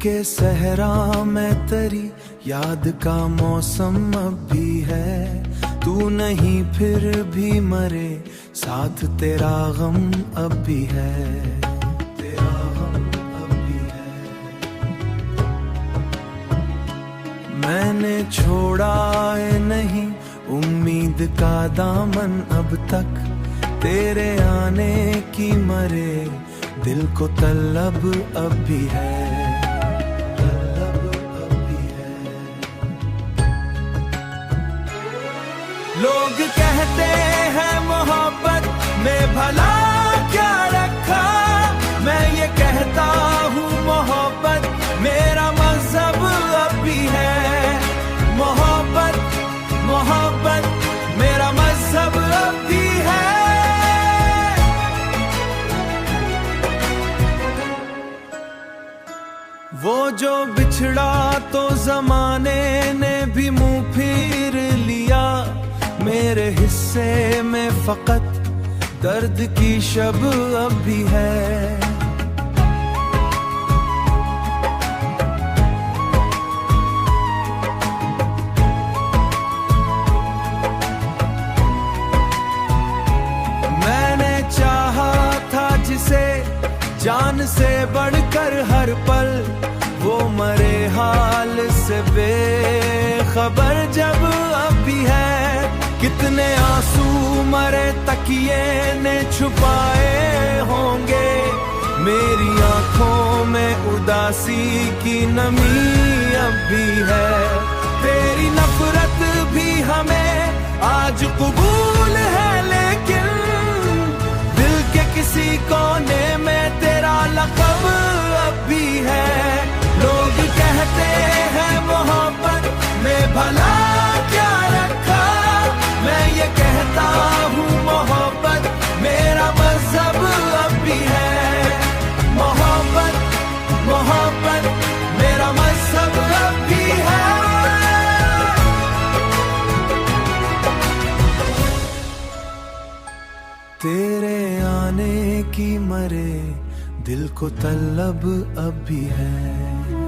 के सहरा में तेरी याद का मौसम अब भी है। तू नहीं फिर भी मरे साथ तेरा गम अब भी है, तेरा गम अब भी है। मैंने छोड़ा है नहीं उम्मीद का दामन अब तक, तेरे आने की मरे दिल को तलब अब भी है, तलब अब भी है। लोग कहते हैं मोहब्बत में भला क्या रखा, मैं ये कहता हूँ मोहब्बत मेरा मजहब अब भी है। मोहब्बत मोहब्बत मेरा मजहब अब भी है। वो जो बिछड़ा तो जमाने ने भी मुंह फिर लिया, मेरे हिस्से में फकत दर्द की शब अब भी है। मैंने चाहा था जिसे जान से बढ़कर हर पल, वो मरे हाल से बेखबर जब अब भी है। कितने आंसू मरे तकिए ने छुपाए होंगे, मेरी आंखों में उदासी की नमी अब भी है। तेरी नफरत भी हमें आज कबूल है, लेकिन दिल के किसी कोने में तेरा लक़ब अब भी है। लोग कहते हैं मोहब्बत में भला क्या रखा, मैं ये कहता हूँ मोहब्बत मेरा मजहब अब भी है। मोहब्बत मोहब्बत मेरा मजहब अब भी है। तेरे आने की मरे दिल को तलब अब भी है।